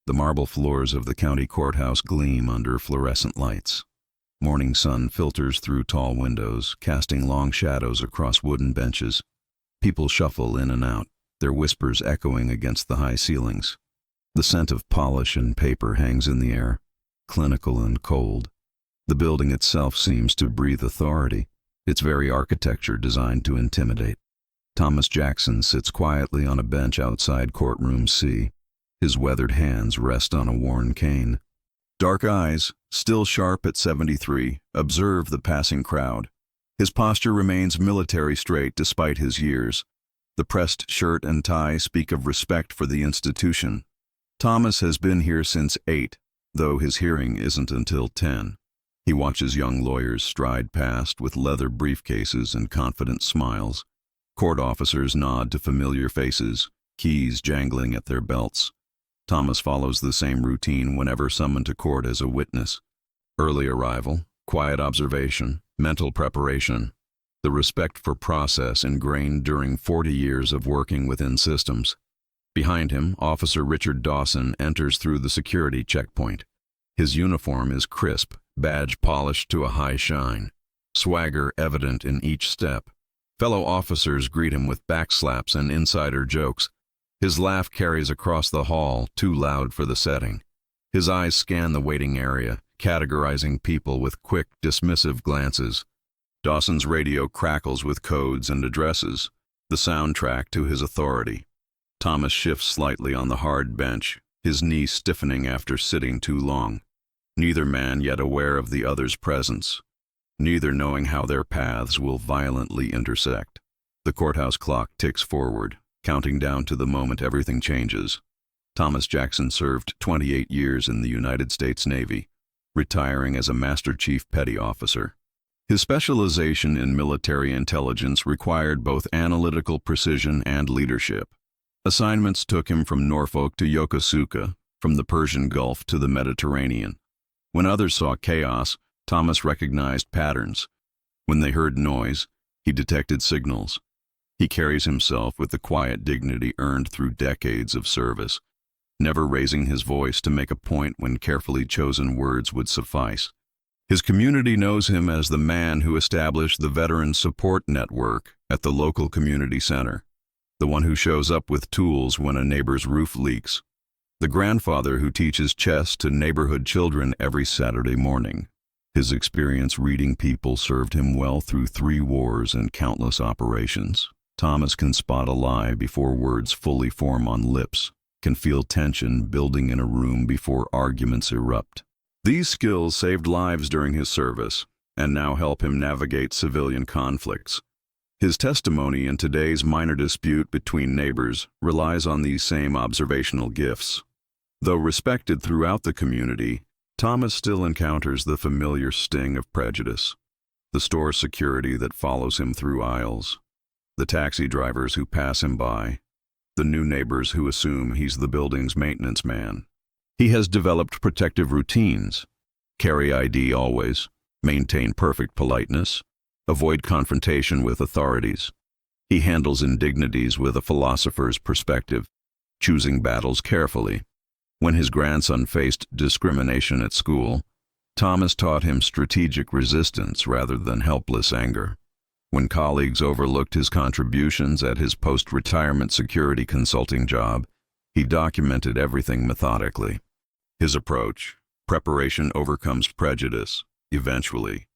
The marble floors of the county courthouse gleam under fluorescent lights. Morning sun filters through tall windows, casting long shadows across wooden benches. People shuffle in and out, their whispers echoing against the high ceilings. The scent of polish and paper hangs in the air, clinical and cold. The building itself seems to breathe authority, its very architecture designed to intimidate. Thomas Jackson sits quietly on a bench outside courtroom C. His weathered hands rest on a worn cane. Dark eyes, still sharp at 73, observe the passing crowd. His posture remains military straight despite his years. The pressed shirt and tie speak of respect for the institution. Thomas has been here since 8, though his hearing isn't until 10. He watches young lawyers stride past with leather briefcases and confident smiles. Court officers nod to familiar faces, keys jangling at their belts. Thomas follows the same routine whenever summoned to court as a witness. Early arrival, quiet observation, mental preparation. The respect for process ingrained during 40 years of working within systems. Behind him, Officer Richard Dawson enters through the security checkpoint. His uniform is crisp, badge polished to a high shine, swagger evident in each step. Fellow officers greet him with backslaps and insider jokes. His laugh carries across the hall, too loud for the setting. His eyes scan the waiting area, categorizing people with quick, dismissive glances. Dawson's radio crackles with codes and addresses, the soundtrack to his authority. Thomas shifts slightly on the hard bench, his knees stiffening after sitting too long. Neither man yet aware of the other's presence, neither knowing how their paths will violently intersect. The courthouse clock ticks forward, counting down to the moment everything changes. Thomas Jackson served 28 years in the United States Navy, retiring as a Master Chief Petty Officer. His specialization in military intelligence required both analytical precision and leadership. Assignments took him from Norfolk to Yokosuka, from the Persian Gulf to the Mediterranean. When others saw chaos, Thomas recognized patterns. When they heard noise, he detected signals. He carries himself with the quiet dignity earned through decades of service, never raising his voice to make a point when carefully chosen words would suffice. His community knows him as the man who established the Veteran Support Network at the local community center, the one who shows up with tools when a neighbor's roof leaks, the grandfather who teaches chess to neighborhood children every Saturday morning. His experience reading people served him well through 3 wars and countless operations. Thomas can spot a lie before words fully form on lips, can feel tension building in a room before arguments erupt. These skills saved lives during his service, and now help him navigate civilian conflicts. His testimony in today's minor dispute between neighbors relies on these same observational gifts. Though respected throughout the community, Thomas still encounters the familiar sting of prejudice, the store security that follows him through aisles, the taxi drivers who pass him by, the new neighbors who assume he's the building's maintenance man. He has developed protective routines: carry ID always, maintain perfect politeness, avoid confrontation with authorities. He handles indignities with a philosopher's perspective, choosing battles carefully. When his grandson faced discrimination at school, Thomas taught him strategic resistance rather than helpless anger. When colleagues overlooked his contributions at his post-retirement security consulting job, he documented everything methodically. His approach: preparation overcomes prejudice, eventually.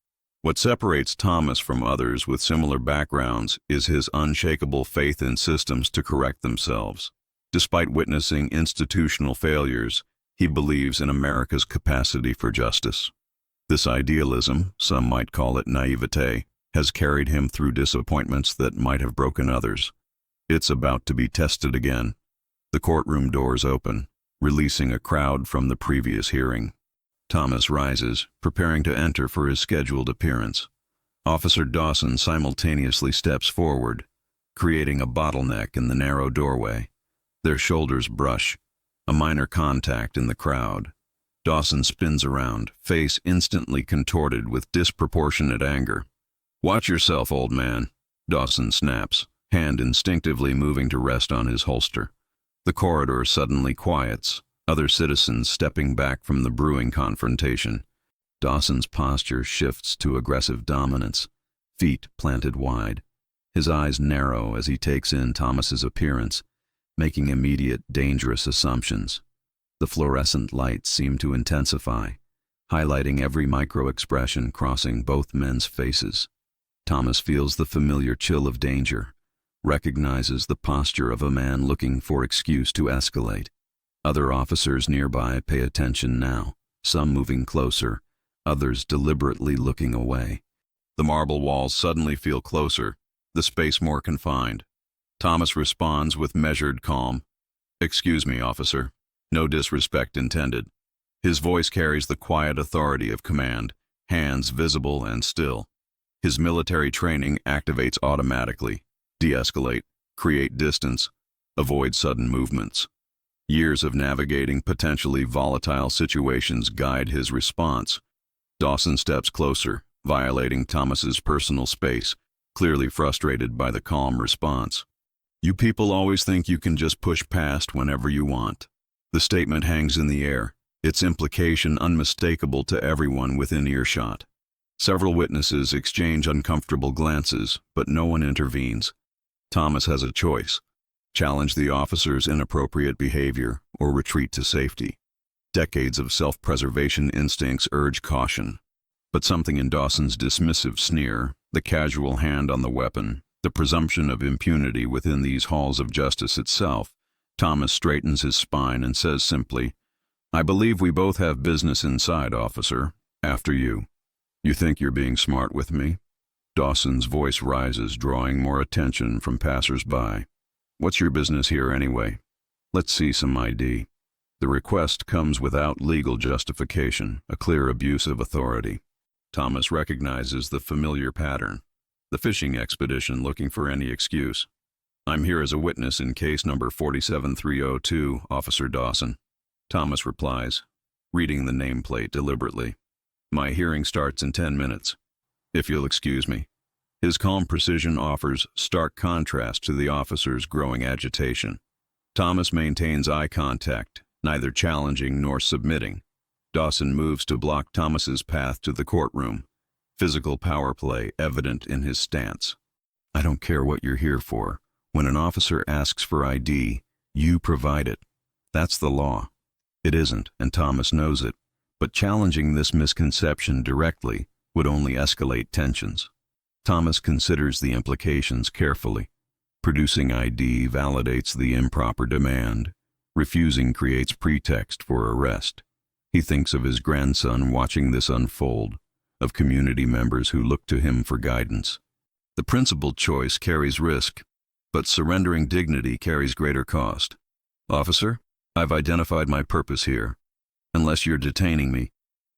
What separates Thomas from others with similar backgrounds is his unshakable faith in systems to correct themselves. Despite witnessing institutional failures, he believes in America's capacity for justice. This idealism, some might call it naivete, has carried him through disappointments that might have broken others. It's about to be tested again. The courtroom doors open, releasing a crowd from the previous hearing. Thomas rises, preparing to enter for his scheduled appearance. Officer Dawson simultaneously steps forward, creating a bottleneck in the narrow doorway. Their shoulders brush, a minor contact in the crowd. Dawson spins around, face instantly contorted with disproportionate anger. "Watch yourself, old man," Dawson snaps, hand instinctively moving to rest on his holster. The corridor suddenly quiets, other citizens stepping back from the brewing confrontation. Dawson's posture shifts to aggressive dominance, feet planted wide. His eyes narrow as he takes in Thomas's appearance, making immediate, dangerous assumptions. The fluorescent lights seem to intensify, highlighting every micro-expression crossing both men's faces. Thomas feels the familiar chill of danger, recognizes the posture of a man looking for excuse to escalate. Other officers nearby pay attention now, some moving closer, others deliberately looking away. The marble walls suddenly feel closer, the space more confined. Thomas responds with measured calm. "Excuse me, officer. No disrespect intended." His voice carries the quiet authority of command, hands visible and still. His military training activates automatically. De-escalate, create distance, avoid sudden movements. Years of navigating potentially volatile situations guide his response. Dawson steps closer, violating Thomas's personal space, clearly frustrated by the calm response. "You people always think you can just push past whenever you want." The statement hangs in the air, its implication unmistakable to everyone within earshot. Several witnesses exchange uncomfortable glances, but no one intervenes. Thomas has a choice: challenge the officer's inappropriate behavior or retreat to safety. Decades of self-preservation instincts urge caution. But something in Dawson's dismissive sneer, the casual hand on the weapon, the presumption of impunity within these halls of justice itself. Thomas straightens his spine and says simply, "I believe we both have business inside, officer. After you." "You think you're being smart with me?" Dawson's voice rises, drawing more attention from passers-by. "What's your business here anyway? Let's see some ID." The request comes without legal justification, a clear abuse of authority. Thomas recognizes the familiar pattern. The fishing expedition looking for any excuse. "I'm here as a witness in case number 47302, Officer Dawson." Thomas replies, reading the nameplate deliberately. "My hearing starts in 10 minutes. If you'll excuse me." His calm precision offers stark contrast to the officer's growing agitation. Thomas maintains eye contact, neither challenging nor submitting. Dawson moves to block Thomas's path to the courtroom, physical power play evident in his stance. "I don't care what you're here for. When an officer asks for ID, you provide it. That's the law." It isn't, and Thomas knows it, but challenging this misconception directly would only escalate tensions. Thomas considers the implications carefully. Producing ID validates the improper demand. Refusing creates pretext for arrest. He thinks of his grandson watching this unfold, of community members who look to him for guidance. The principled choice carries risk, but surrendering dignity carries greater cost. "Officer, I've identified my purpose here. Unless you're detaining me,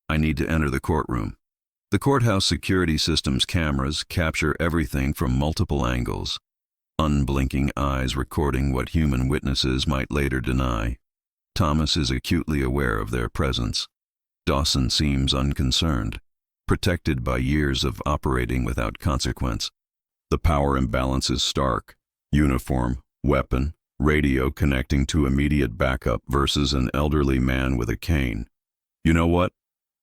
I need to enter the courtroom." The courthouse security system's cameras capture everything from multiple angles, unblinking eyes recording what human witnesses might later deny. Thomas is acutely aware of their presence. Dawson seems unconcerned, protected by years of operating without consequence. The power imbalance is stark. Uniform, weapon, radio connecting to immediate backup versus an elderly man with a cane. "You know what?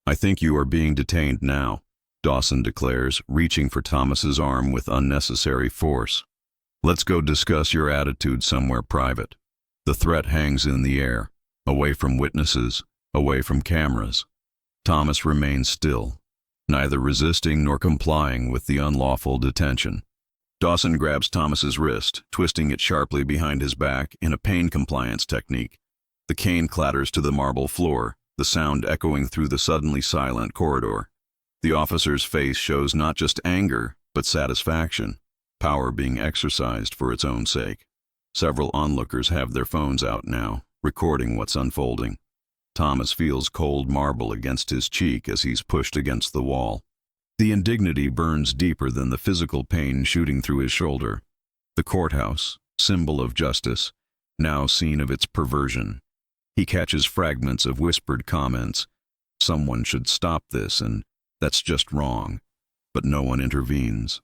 I think you are being detained now," Dawson declares, reaching for Thomas's arm with unnecessary force. "Let's go discuss your attitude somewhere private." The threat hangs in the air, away from witnesses, away from cameras. Thomas remains still, neither resisting nor complying with the unlawful detention. Dawson grabs Thomas's wrist, twisting it sharply behind his back in a pain compliance technique. The cane clatters to the marble floor, the sound echoing through the suddenly silent corridor. The officer's face shows not just anger, but satisfaction, power being exercised for its own sake. Several onlookers have their phones out now, recording what's unfolding. Thomas feels cold marble against his cheek as he's pushed against the wall. The indignity burns deeper than the physical pain shooting through his shoulder. The courthouse, symbol of justice, now seen of its perversion. He catches fragments of whispered comments. "Someone should stop this," and "that's just wrong." But no one intervenes.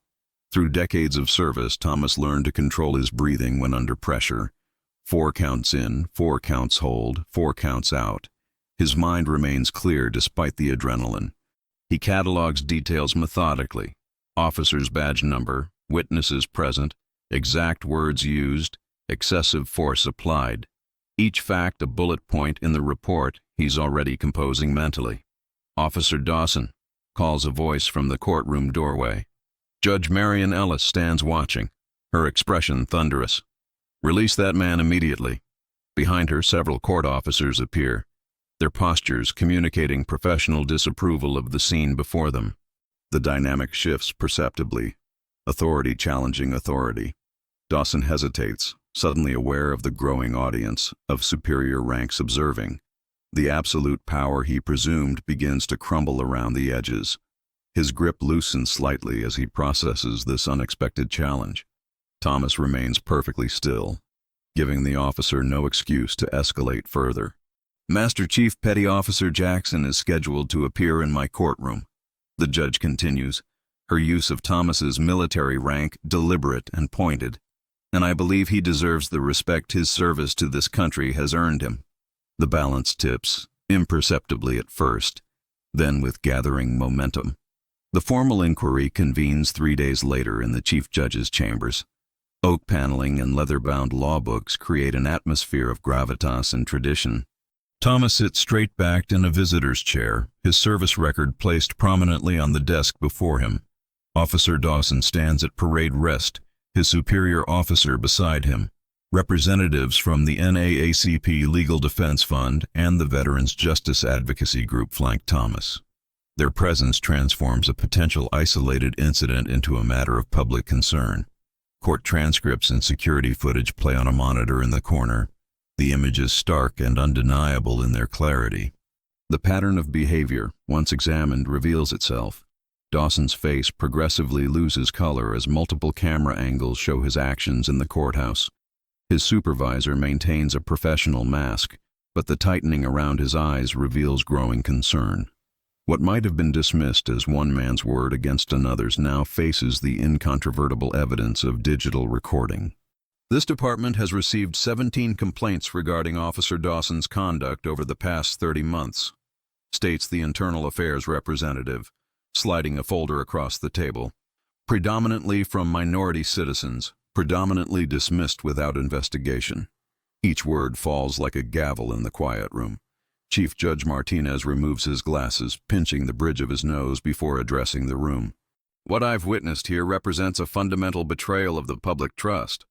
Through decades of service, Thomas learned to control his breathing when under pressure. 4 counts in, 4 counts hold, 4 counts out. His mind remains clear despite the adrenaline. He catalogs details methodically. Officer's badge number, witnesses present, exact words used, excessive force applied. Each fact a bullet point in the report he's already composing mentally. "Officer Dawson," calls a voice from the courtroom doorway. Judge Marion Ellis stands watching, her expression thunderous. "Release that man immediately." Behind her, several court officers appear, their postures communicating professional disapproval of the scene before them. The dynamic shifts perceptibly, authority challenging authority. Dawson hesitates, suddenly aware of the growing audience of superior ranks observing. The absolute power he presumed begins to crumble around the edges. His grip loosens slightly as he processes this unexpected challenge. Thomas remains perfectly still, giving the officer no excuse to escalate further. "Master Chief Petty Officer Jackson is scheduled to appear in my courtroom," the judge continues, her use of Thomas's military rank deliberate and pointed, "and I believe he deserves the respect his service to this country has earned him." The balance tips, imperceptibly at first, then with gathering momentum. The formal inquiry convenes 3 days later in the Chief Judge's chambers. Oak paneling and leather-bound law books create an atmosphere of gravitas and tradition. Thomas sits straight-backed in a visitor's chair, his service record placed prominently on the desk before him. Officer Dawson stands at parade rest, his superior officer beside him. Representatives from the NAACP Legal Defense Fund and the Veterans Justice Advocacy Group flank Thomas. Their presence transforms a potential isolated incident into a matter of public concern. Court transcripts and security footage play on a monitor in the corner, the images stark and undeniable in their clarity. The pattern of behavior, once examined, reveals itself. Dawson's face progressively loses color as multiple camera angles show his actions in the courthouse. His supervisor maintains a professional mask, but the tightening around his eyes reveals growing concern. What might have been dismissed as one man's word against another's now faces the incontrovertible evidence of digital recording. "This department has received 17 complaints regarding Officer Dawson's conduct over the past 30 months, states the Internal Affairs representative, sliding a folder across the table. "Predominantly from minority citizens, predominantly dismissed without investigation." Each word falls like a gavel in the quiet room. Chief Judge Martinez removes his glasses, pinching the bridge of his nose before addressing the room. "What I've witnessed here represents a fundamental betrayal of the public trust.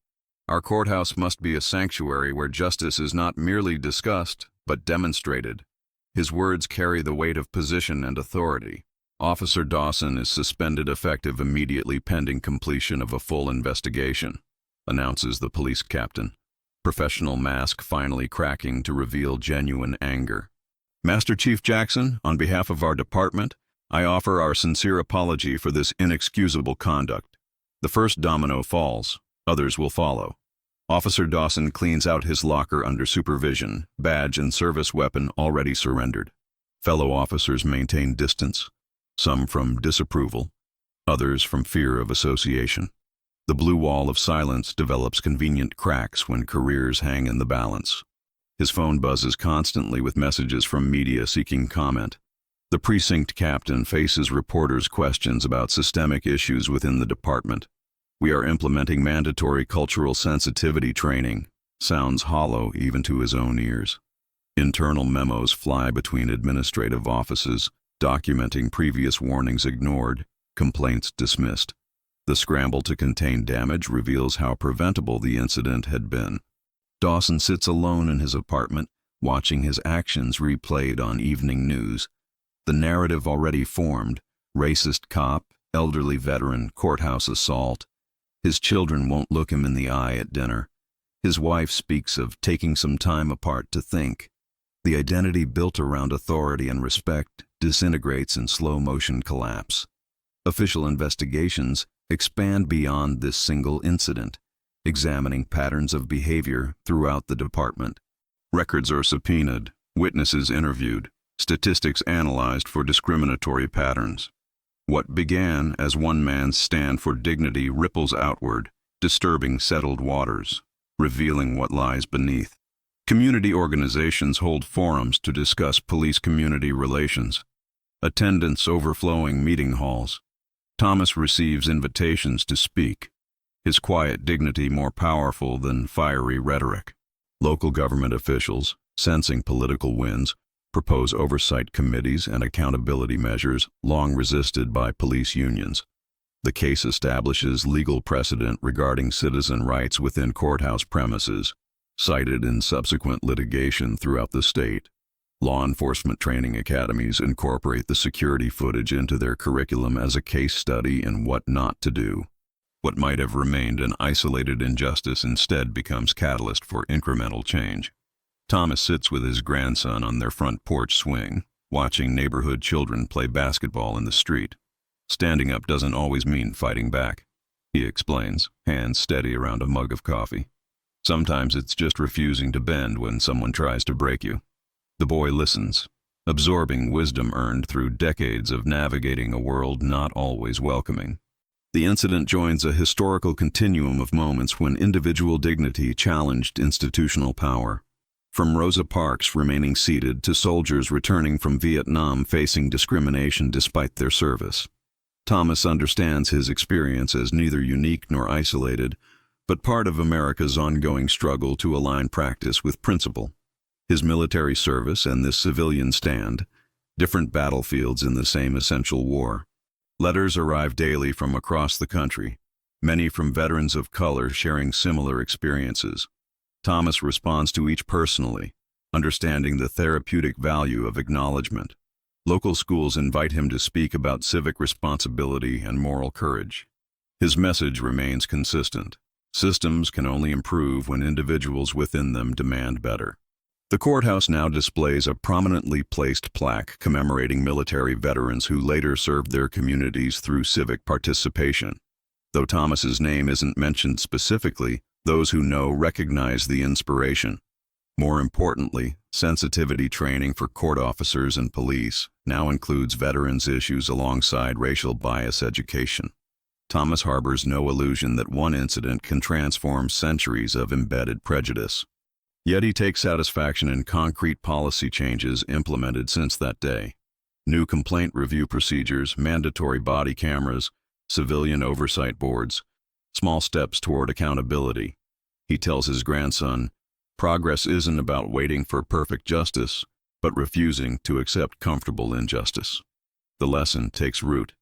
Our courthouse must be a sanctuary where justice is not merely discussed, but demonstrated." His words carry the weight of position and authority. "Officer Dawson is suspended effective immediately pending completion of a full investigation," announces the police captain, professional mask finally cracking to reveal genuine anger. "Master Chief Jackson, on behalf of our department, I offer our sincere apology for this inexcusable conduct. The first domino falls, others will follow." Officer Dawson cleans out his locker under supervision, badge and service weapon already surrendered. Fellow officers maintain distance, some from disapproval, others from fear of association. The blue wall of silence develops convenient cracks when careers hang in the balance. His phone buzzes constantly with messages from media seeking comment. The precinct captain faces reporters' questions about systemic issues within the department. "We are implementing mandatory cultural sensitivity training," sounds hollow even to his own ears. Internal memos fly between administrative offices, documenting previous warnings ignored, complaints dismissed. The scramble to contain damage reveals how preventable the incident had been. Dawson sits alone in his apartment, watching his actions replayed on evening news. The narrative already formed: racist cop, elderly veteran, courthouse assault. His children won't look him in the eye at dinner. His wife speaks of taking some time apart to think. The identity built around authority and respect disintegrates in slow-motion collapse. Official investigations expand beyond this single incident, examining patterns of behavior throughout the department. Records are subpoenaed, witnesses interviewed, statistics analyzed for discriminatory patterns. What began as one man's stand for dignity ripples outward, disturbing settled waters. revealing what lies beneath. Community organizations hold forums to discuss police-community relations, attendance overflowing meeting halls. Thomas receives invitations to speak, his quiet dignity more powerful than fiery rhetoric. Local government officials, sensing political winds, propose oversight committees and accountability measures long resisted by police unions. The case establishes legal precedent regarding citizen rights within courthouse premises, cited in subsequent litigation throughout the state. Law enforcement training academies incorporate the security footage into their curriculum as a case study in what not to do. What might have remained an isolated injustice instead becomes catalyst for incremental change. Thomas sits with his grandson on their front porch swing, watching neighborhood children play basketball in the street. Standing up doesn't always mean fighting back, he explains, hands steady around a mug of coffee. Sometimes it's just refusing to bend when someone tries to break you. The boy listens, absorbing wisdom earned through decades of navigating a world not always welcoming. The incident joins a historical continuum of moments when individual dignity challenged institutional power. From Rosa Parks remaining seated to soldiers returning from Vietnam facing discrimination despite their service. Thomas understands his experience as neither unique nor isolated, but part of America's ongoing struggle to align practice with principle. His military service and this civilian stand, different battlefields in the same essential war. Letters arrive daily from across the country, many from veterans of color sharing similar experiences. Thomas responds to each personally, understanding the therapeutic value of acknowledgement. Local schools invite him to speak about civic responsibility and moral courage. His message remains consistent. Systems can only improve when individuals within them demand better. The courthouse now displays a prominently placed plaque commemorating military veterans who later served their communities through civic participation. Though Thomas's name isn't mentioned specifically, those who know recognize the inspiration. More importantly, sensitivity training for court officers and police now includes veterans' issues alongside racial bias education. Thomas harbors no illusion that one incident can transform centuries of embedded prejudice. Yet he takes satisfaction in concrete policy changes implemented since that day. New complaint review procedures, mandatory body cameras, civilian oversight boards, small steps toward accountability. He tells his grandson, progress isn't about waiting for perfect justice, but refusing to accept comfortable injustice. The lesson takes root.